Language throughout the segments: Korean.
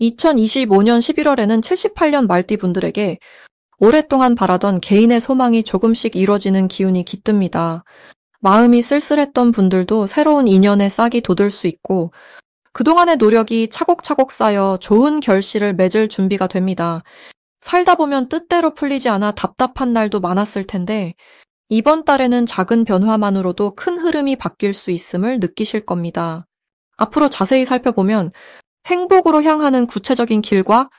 2025년 11월에는 78년 말띠 분들에게 오랫동안 바라던 개인의 소망이 조금씩 이뤄지는 기운이 깃듭니다. 마음이 쓸쓸했던 분들도 새로운 인연의 싹이 돋을 수 있고 그동안의 노력이 차곡차곡 쌓여 좋은 결실을 맺을 준비가 됩니다. 살다 보면 뜻대로 풀리지 않아 답답한 날도 많았을 텐데 이번 달에는 작은 변화만으로도 큰 흐름이 바뀔 수 있음을 느끼실 겁니다. 앞으로 자세히 살펴보면 행복으로 향하는 구체적인 길과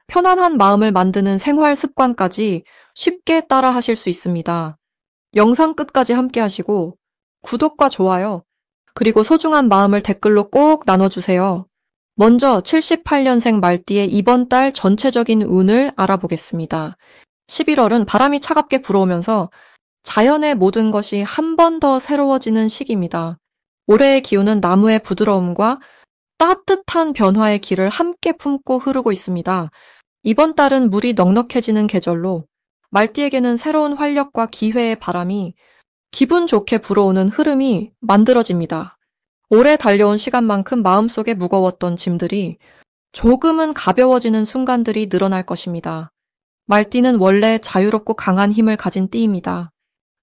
편안한 마음을 만드는 생활 습관까지 쉽게 따라 하실 수 있습니다. 영상 끝까지 함께 하시고 구독과 좋아요, 그리고 소중한 마음을 댓글로 꼭 나눠주세요. 먼저 78년생 말띠의 이번 달 전체적인 운을 알아보겠습니다. 11월은 바람이 차갑게 불어오면서 자연의 모든 것이 한 번 더 새로워지는 시기입니다. 올해의 기운은 나무의 부드러움과 따뜻한 변화의 길을 함께 품고 흐르고 있습니다. 이번 달은 물이 넉넉해지는 계절로 말띠에게는 새로운 활력과 기회의 바람이 기분 좋게 불어오는 흐름이 만들어집니다. 오래 달려온 시간만큼 마음속에 무거웠던 짐들이 조금은 가벼워지는 순간들이 늘어날 것입니다. 말띠는 원래 자유롭고 강한 힘을 가진 띠입니다.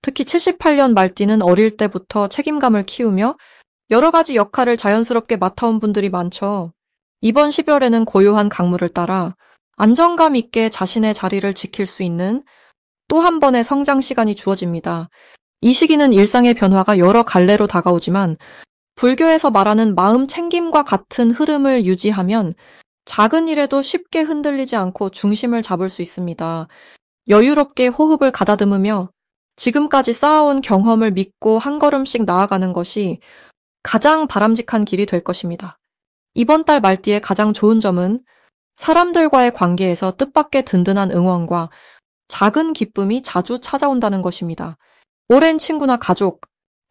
특히 78년 말띠는 어릴 때부터 책임감을 키우며 여러 가지 역할을 자연스럽게 맡아온 분들이 많죠. 이번 10월에는 고요한 강물을 따라 안정감 있게 자신의 자리를 지킬 수 있는 또 한 번의 성장 시간이 주어집니다. 이 시기는 일상의 변화가 여러 갈래로 다가오지만 불교에서 말하는 마음 챙김과 같은 흐름을 유지하면 작은 일에도 쉽게 흔들리지 않고 중심을 잡을 수 있습니다. 여유롭게 호흡을 가다듬으며 지금까지 쌓아온 경험을 믿고 한 걸음씩 나아가는 것이 가장 바람직한 길이 될 것입니다. 이번 달 말띠의 가장 좋은 점은 사람들과의 관계에서 뜻밖의 든든한 응원과 작은 기쁨이 자주 찾아온다는 것입니다. 오랜 친구나 가족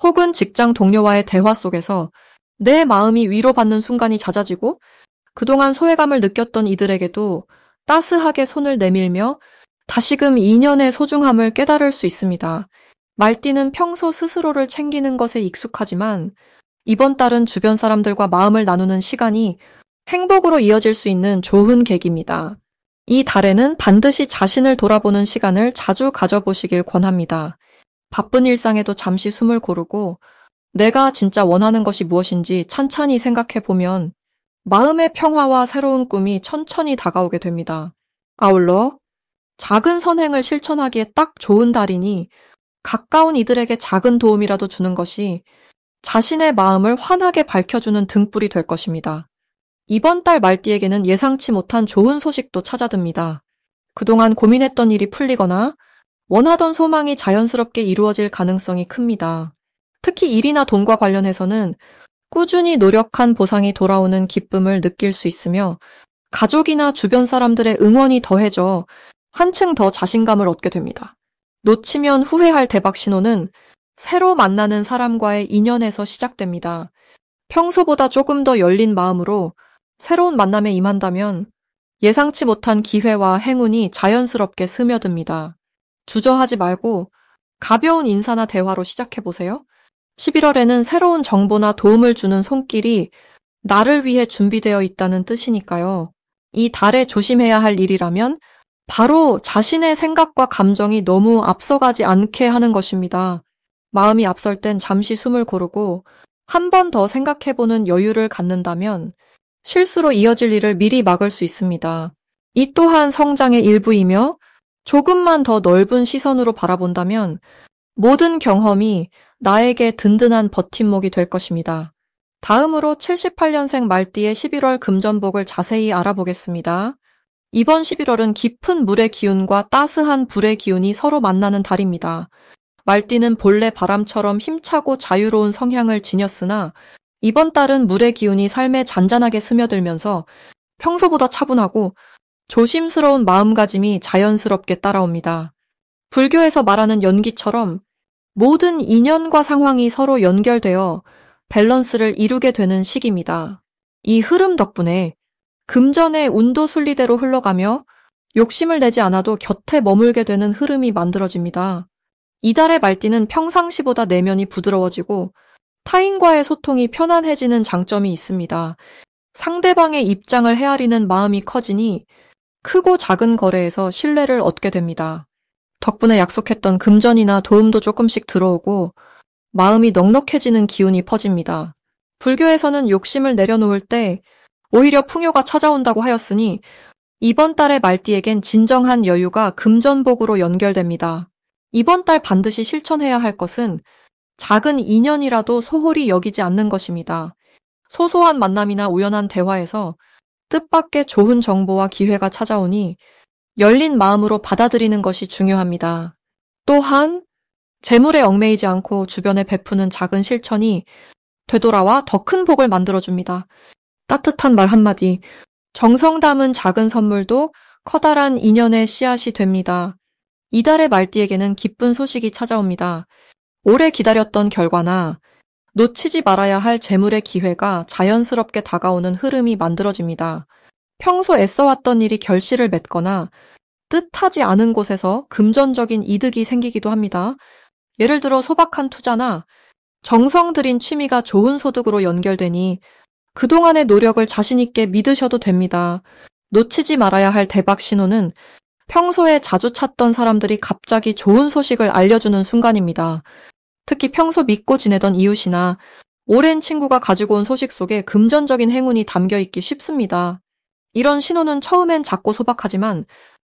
혹은 직장 동료와의 대화 속에서 내 마음이 위로받는 순간이 잦아지고 그동안 소외감을 느꼈던 이들에게도 따스하게 손을 내밀며 다시금 인연의 소중함을 깨달을 수 있습니다. 말띠는 평소 스스로를 챙기는 것에 익숙하지만 이번 달은 주변 사람들과 마음을 나누는 시간이 행복으로 이어질 수 있는 좋은 계기입니다. 이 달에는 반드시 자신을 돌아보는 시간을 자주 가져보시길 권합니다. 바쁜 일상에도 잠시 숨을 고르고 내가 진짜 원하는 것이 무엇인지 찬찬히 생각해보면 마음의 평화와 새로운 꿈이 천천히 다가오게 됩니다. 아울러 작은 선행을 실천하기에 딱 좋은 달이니 가까운 이들에게 작은 도움이라도 주는 것이 자신의 마음을 환하게 밝혀주는 등불이 될 것입니다. 이번 달 말띠에게는 예상치 못한 좋은 소식도 찾아듭니다. 그동안 고민했던 일이 풀리거나 원하던 소망이 자연스럽게 이루어질 가능성이 큽니다. 특히 일이나 돈과 관련해서는 꾸준히 노력한 보상이 돌아오는 기쁨을 느낄 수 있으며 가족이나 주변 사람들의 응원이 더해져 한층 더 자신감을 얻게 됩니다. 놓치면 후회할 대박 신호는 새로 만나는 사람과의 인연에서 시작됩니다. 평소보다 조금 더 열린 마음으로 새로운 만남에 임한다면 예상치 못한 기회와 행운이 자연스럽게 스며듭니다. 주저하지 말고 가벼운 인사나 대화로 시작해보세요. 11월에는 새로운 정보나 도움을 주는 손길이 나를 위해 준비되어 있다는 뜻이니까요. 이 달에 조심해야 할 일이라면 바로 자신의 생각과 감정이 너무 앞서가지 않게 하는 것입니다. 마음이 앞설 땐 잠시 숨을 고르고 한 번 더 생각해보는 여유를 갖는다면 실수로 이어질 일을 미리 막을 수 있습니다. 이 또한 성장의 일부이며 조금만 더 넓은 시선으로 바라본다면 모든 경험이 나에게 든든한 버팀목이 될 것입니다. 다음으로 78년생 말띠의 11월 금전복을 자세히 알아보겠습니다. 이번 11월은 깊은 물의 기운과 따스한 불의 기운이 서로 만나는 달입니다. 말띠는 본래 바람처럼 힘차고 자유로운 성향을 지녔으나 이번 달은 물의 기운이 삶에 잔잔하게 스며들면서 평소보다 차분하고 조심스러운 마음가짐이 자연스럽게 따라옵니다. 불교에서 말하는 연기처럼 모든 인연과 상황이 서로 연결되어 밸런스를 이루게 되는 시기입니다. 이 흐름 덕분에 금전의 운도 순리대로 흘러가며 욕심을 내지 않아도 곁에 머물게 되는 흐름이 만들어집니다. 이달의 말띠는 평상시보다 내면이 부드러워지고 타인과의 소통이 편안해지는 장점이 있습니다. 상대방의 입장을 헤아리는 마음이 커지니 크고 작은 거래에서 신뢰를 얻게 됩니다. 덕분에 약속했던 금전이나 도움도 조금씩 들어오고 마음이 넉넉해지는 기운이 퍼집니다. 불교에서는 욕심을 내려놓을 때 오히려 풍요가 찾아온다고 하였으니 이번 달의 말띠에겐 진정한 여유가 금전복으로 연결됩니다. 이번 달 반드시 실천해야 할 것은 작은 인연이라도 소홀히 여기지 않는 것입니다. 소소한 만남이나 우연한 대화에서 뜻밖의 좋은 정보와 기회가 찾아오니 열린 마음으로 받아들이는 것이 중요합니다. 또한 재물에 얽매이지 않고 주변에 베푸는 작은 실천이 되돌아와 더 큰 복을 만들어줍니다. 따뜻한 말 한마디, 정성 담은 작은 선물도 커다란 인연의 씨앗이 됩니다. 이달의 말띠에게는 기쁜 소식이 찾아옵니다. 오래 기다렸던 결과나 놓치지 말아야 할 재물의 기회가 자연스럽게 다가오는 흐름이 만들어집니다. 평소 애써왔던 일이 결실을 맺거나 뜻하지 않은 곳에서 금전적인 이득이 생기기도 합니다. 예를 들어 소박한 투자나 정성 들인 취미가 좋은 소득으로 연결되니 그동안의 노력을 자신 있게 믿으셔도 됩니다. 놓치지 말아야 할 대박 신호는 평소에 자주 찾던 사람들이 갑자기 좋은 소식을 알려주는 순간입니다. 특히 평소 믿고 지내던 이웃이나 오랜 친구가 가지고 온 소식 속에 금전적인 행운이 담겨 있기 쉽습니다. 이런 신호는 처음엔 작고 소박하지만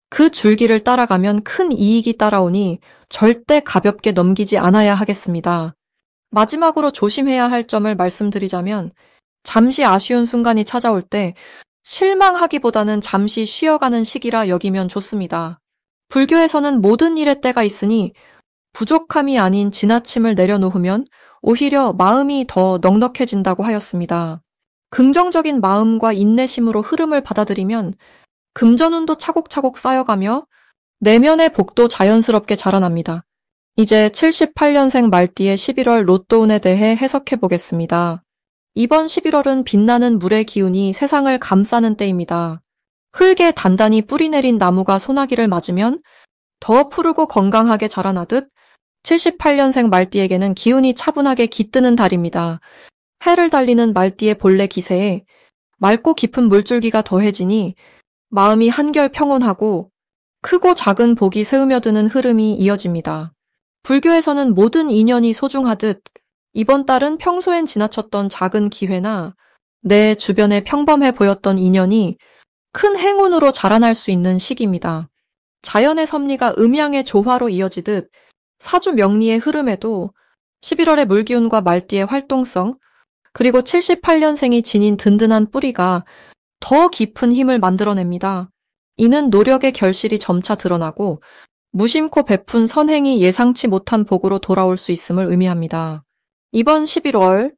그 줄기를 따라가면 큰 이익이 따라오니 절대 가볍게 넘기지 않아야 하겠습니다. 마지막으로 조심해야 할 점을 말씀드리자면 잠시 아쉬운 순간이 찾아올 때 실망하기보다는 잠시 쉬어가는 시기라 여기면 좋습니다. 불교에서는 모든 일에 때가 있으니 부족함이 아닌 지나침을 내려놓으면 오히려 마음이 더 넉넉해진다고 하였습니다. 긍정적인 마음과 인내심으로 흐름을 받아들이면 금전운도 차곡차곡 쌓여가며 내면의 복도 자연스럽게 자라납니다. 이제 78년생 말띠의 11월 로또운에 대해 해석해 보겠습니다. 이번 11월은 빛나는 물의 기운이 세상을 감싸는 때입니다. 흙에 단단히 뿌리 내린 나무가 소나기를 맞으면 더 푸르고 건강하게 자라나듯 78년생 말띠에게는 기운이 차분하게 깃드는 달입니다. 해를 달리는 말띠의 본래 기세에 맑고 깊은 물줄기가 더해지니 마음이 한결 평온하고 크고 작은 복이 스며드는 흐름이 이어집니다. 불교에서는 모든 인연이 소중하듯 이번 달은 평소엔 지나쳤던 작은 기회나 내 주변에 평범해 보였던 인연이 큰 행운으로 자라날 수 있는 시기입니다. 자연의 섭리가 음양의 조화로 이어지듯 사주 명리의 흐름에도 11월의 물기운과 말띠의 활동성, 그리고 78년생이 지닌 든든한 뿌리가 더 깊은 힘을 만들어냅니다. 이는 노력의 결실이 점차 드러나고 무심코 베푼 선행이 예상치 못한 복으로 돌아올 수 있음을 의미합니다. 이번 11월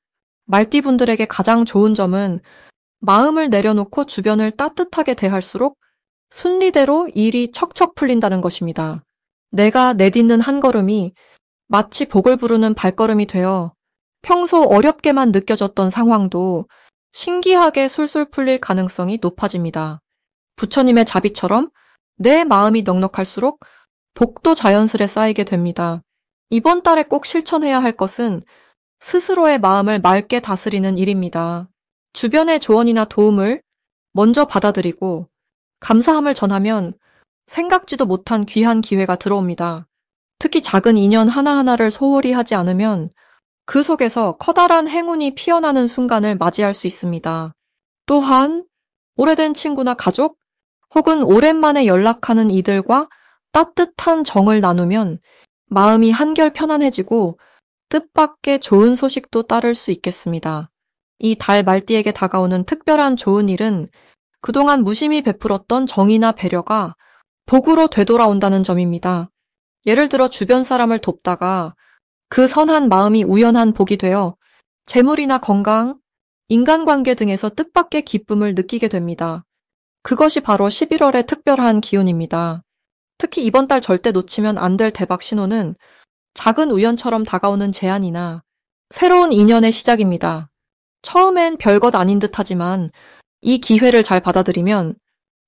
말띠분들에게 가장 좋은 점은 마음을 내려놓고 주변을 따뜻하게 대할수록 순리대로 일이 척척 풀린다는 것입니다. 내가 내딛는 한 걸음이 마치 복을 부르는 발걸음이 되어 평소 어렵게만 느껴졌던 상황도 신기하게 술술 풀릴 가능성이 높아집니다. 부처님의 자비처럼 내 마음이 넉넉할수록 복도 자연스레 쌓이게 됩니다. 이번 달에 꼭 실천해야 할 것은 스스로의 마음을 맑게 다스리는 일입니다. 주변의 조언이나 도움을 먼저 받아들이고 감사함을 전하면 생각지도 못한 귀한 기회가 들어옵니다. 특히 작은 인연 하나하나를 소홀히 하지 않으면 그 속에서 커다란 행운이 피어나는 순간을 맞이할 수 있습니다. 또한 오래된 친구나 가족 혹은 오랜만에 연락하는 이들과 따뜻한 정을 나누면 마음이 한결 편안해지고 뜻밖의 좋은 소식도 따를 수 있겠습니다. 이 달 말띠에게 다가오는 특별한 좋은 일은 그동안 무심히 베풀었던 정이나 배려가 복으로 되돌아온다는 점입니다. 예를 들어 주변 사람을 돕다가 그 선한 마음이 우연한 복이 되어 재물이나 건강, 인간관계 등에서 뜻밖의 기쁨을 느끼게 됩니다. 그것이 바로 11월의 특별한 기운입니다. 특히 이번 달 절대 놓치면 안 될 대박 신호는 작은 우연처럼 다가오는 제안이나 새로운 인연의 시작입니다. 처음엔 별것 아닌 듯 하지만 이 기회를 잘 받아들이면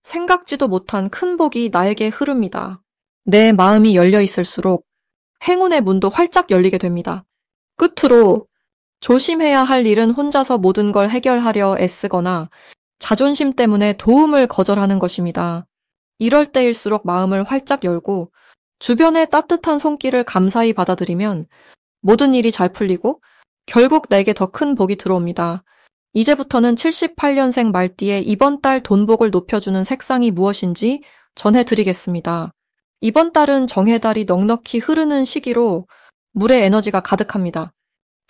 생각지도 못한 큰 복이 나에게 흐릅니다. 내 마음이 열려 있을수록 행운의 문도 활짝 열리게 됩니다. 끝으로 조심해야 할 일은 혼자서 모든 걸 해결하려 애쓰거나 자존심 때문에 도움을 거절하는 것입니다. 이럴 때일수록 마음을 활짝 열고 주변의 따뜻한 손길을 감사히 받아들이면 모든 일이 잘 풀리고 결국 내게 더 큰 복이 들어옵니다. 이제부터는 78년생 말띠의 이번 달 돈복을 높여주는 색상이 무엇인지 전해드리겠습니다. 이번 달은 정해달이 넉넉히 흐르는 시기로 물의 에너지가 가득합니다.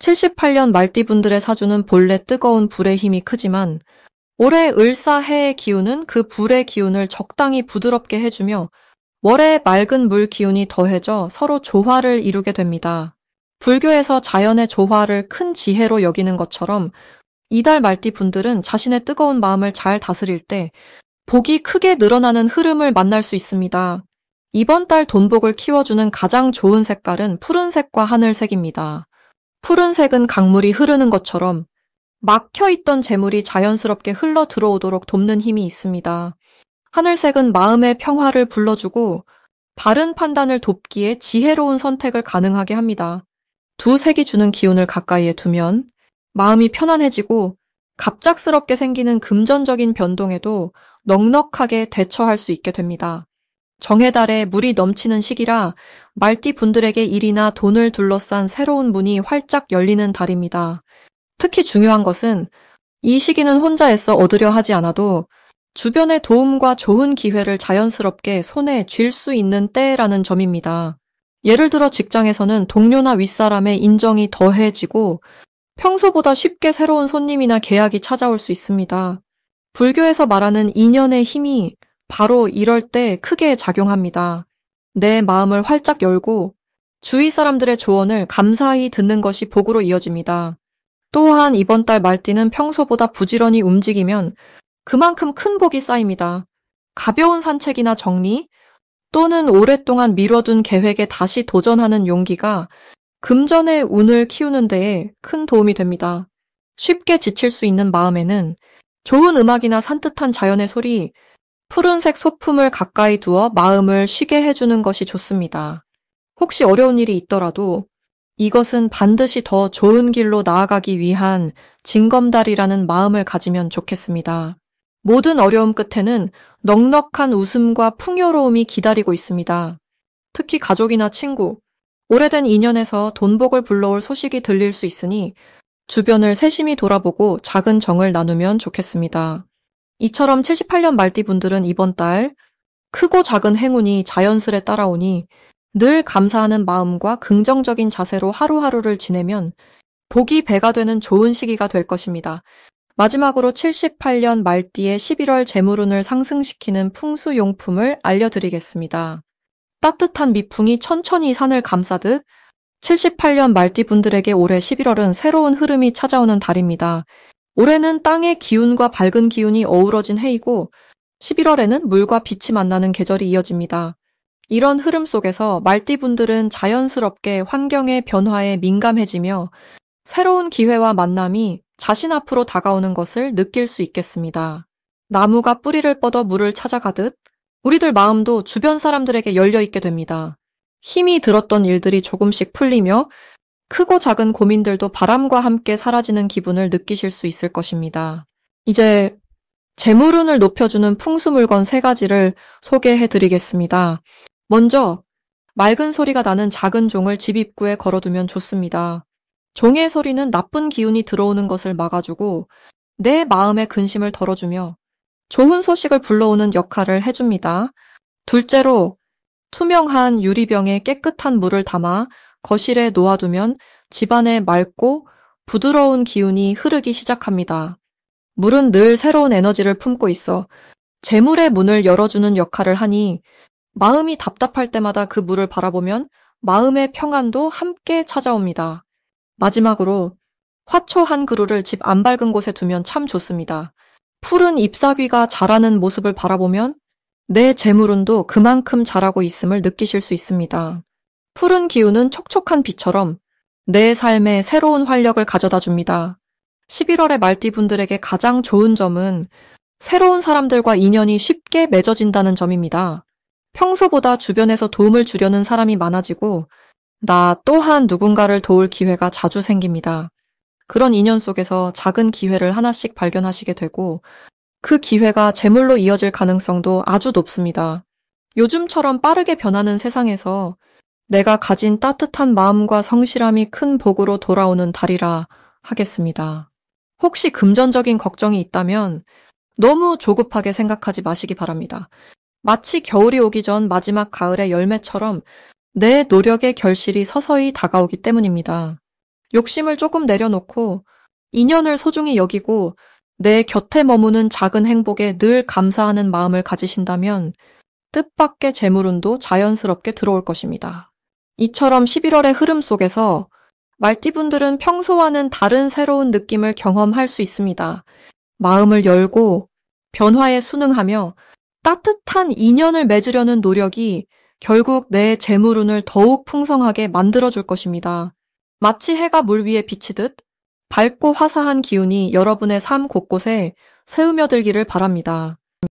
78년 말띠분들의 사주는 본래 뜨거운 불의 힘이 크지만 올해 을사해의 기운은 그 불의 기운을 적당히 부드럽게 해주며 월의 맑은 물 기운이 더해져 서로 조화를 이루게 됩니다. 불교에서 자연의 조화를 큰 지혜로 여기는 것처럼 이달 말띠 분들은 자신의 뜨거운 마음을 잘 다스릴 때 복이 크게 늘어나는 흐름을 만날 수 있습니다. 이번 달 돈복을 키워주는 가장 좋은 색깔은 푸른색과 하늘색입니다. 푸른색은 강물이 흐르는 것처럼 막혀있던 재물이 자연스럽게 흘러 들어오도록 돕는 힘이 있습니다. 하늘색은 마음의 평화를 불러주고 바른 판단을 돕기에 지혜로운 선택을 가능하게 합니다. 두 색이 주는 기운을 가까이에 두면 마음이 편안해지고 갑작스럽게 생기는 금전적인 변동에도 넉넉하게 대처할 수 있게 됩니다. 정해달에 물이 넘치는 시기라 말띠 분들에게 일이나 돈을 둘러싼 새로운 문이 활짝 열리는 달입니다. 특히 중요한 것은 이 시기는 혼자 애써 얻으려 하지 않아도 주변의 도움과 좋은 기회를 자연스럽게 손에 쥘 수 있는 때라는 점입니다. 예를 들어 직장에서는 동료나 윗사람의 인정이 더해지고 평소보다 쉽게 새로운 손님이나 계약이 찾아올 수 있습니다. 불교에서 말하는 인연의 힘이 바로 이럴 때 크게 작용합니다. 내 마음을 활짝 열고 주위 사람들의 조언을 감사히 듣는 것이 복으로 이어집니다. 또한 이번 달 말띠는 평소보다 부지런히 움직이면 그만큼 큰 복이 쌓입니다. 가벼운 산책이나 정리 또는 오랫동안 미뤄둔 계획에 다시 도전하는 용기가 금전의 운을 키우는 데에 큰 도움이 됩니다. 쉽게 지칠 수 있는 마음에는 좋은 음악이나 산뜻한 자연의 소리, 푸른색 소품을 가까이 두어 마음을 쉬게 해주는 것이 좋습니다. 혹시 어려운 일이 있더라도 이것은 반드시 더 좋은 길로 나아가기 위한 징검다리라는 마음을 가지면 좋겠습니다. 모든 어려움 끝에는 넉넉한 웃음과 풍요로움이 기다리고 있습니다. 특히 가족이나 친구, 오래된 인연에서 돈복을 불러올 소식이 들릴 수 있으니 주변을 세심히 돌아보고 작은 정을 나누면 좋겠습니다. 이처럼 78년 말띠 분들은 이번 달 크고 작은 행운이 자연스레 따라오니 늘 감사하는 마음과 긍정적인 자세로 하루하루를 지내면 복이 배가 되는 좋은 시기가 될 것입니다. 마지막으로 78년 말띠의 11월 재물운을 상승시키는 풍수용품을 알려드리겠습니다. 따뜻한 미풍이 천천히 산을 감싸듯 78년 말띠 분들에게 올해 11월은 새로운 흐름이 찾아오는 달입니다. 올해는 땅의 기운과 밝은 기운이 어우러진 해이고 11월에는 물과 빛이 만나는 계절이 이어집니다. 이런 흐름 속에서 말띠 분들은 자연스럽게 환경의 변화에 민감해지며 새로운 기회와 만남이 자신 앞으로 다가오는 것을 느낄 수 있겠습니다. 나무가 뿌리를 뻗어 물을 찾아가듯 우리들 마음도 주변 사람들에게 열려있게 됩니다. 힘이 들었던 일들이 조금씩 풀리며 크고 작은 고민들도 바람과 함께 사라지는 기분을 느끼실 수 있을 것입니다. 이제 재물운을 높여주는 풍수물건 3가지를 소개해드리겠습니다. 먼저 맑은 소리가 나는 작은 종을 집 입구에 걸어두면 좋습니다. 종의 소리는 나쁜 기운이 들어오는 것을 막아주고 내 마음의 근심을 덜어주며 좋은 소식을 불러오는 역할을 해줍니다. 둘째로 투명한 유리병에 깨끗한 물을 담아 거실에 놓아두면 집안에 맑고 부드러운 기운이 흐르기 시작합니다. 물은 늘 새로운 에너지를 품고 있어 재물의 문을 열어주는 역할을 하니 마음이 답답할 때마다 그 물을 바라보면 마음의 평안도 함께 찾아옵니다. 마지막으로 화초 한 그루를 집 안 밝은 곳에 두면 참 좋습니다. 푸른 잎사귀가 자라는 모습을 바라보면 내 재물운도 그만큼 자라고 있음을 느끼실 수 있습니다. 푸른 기운은 촉촉한 비처럼 내 삶에 새로운 활력을 가져다 줍니다. 11월의 말띠분들에게 가장 좋은 점은 새로운 사람들과 인연이 쉽게 맺어진다는 점입니다. 평소보다 주변에서 도움을 주려는 사람이 많아지고 나 또한 누군가를 도울 기회가 자주 생깁니다. 그런 인연 속에서 작은 기회를 하나씩 발견하시게 되고 그 기회가 재물로 이어질 가능성도 아주 높습니다. 요즘처럼 빠르게 변하는 세상에서 내가 가진 따뜻한 마음과 성실함이 큰 복으로 돌아오는 달이라 하겠습니다. 혹시 금전적인 걱정이 있다면 너무 조급하게 생각하지 마시기 바랍니다. 마치 겨울이 오기 전 마지막 가을의 열매처럼 내 노력의 결실이 서서히 다가오기 때문입니다. 욕심을 조금 내려놓고 인연을 소중히 여기고 내 곁에 머무는 작은 행복에 늘 감사하는 마음을 가지신다면 뜻밖의 재물운도 자연스럽게 들어올 것입니다. 이처럼 11월의 흐름 속에서 말띠분들은 평소와는 다른 새로운 느낌을 경험할 수 있습니다. 마음을 열고 변화에 순응하며 따뜻한 인연을 맺으려는 노력이 결국 내 재물운을 더욱 풍성하게 만들어줄 것입니다. 마치 해가 물 위에 비치듯 밝고 화사한 기운이 여러분의 삶 곳곳에 스며들기를 바랍니다.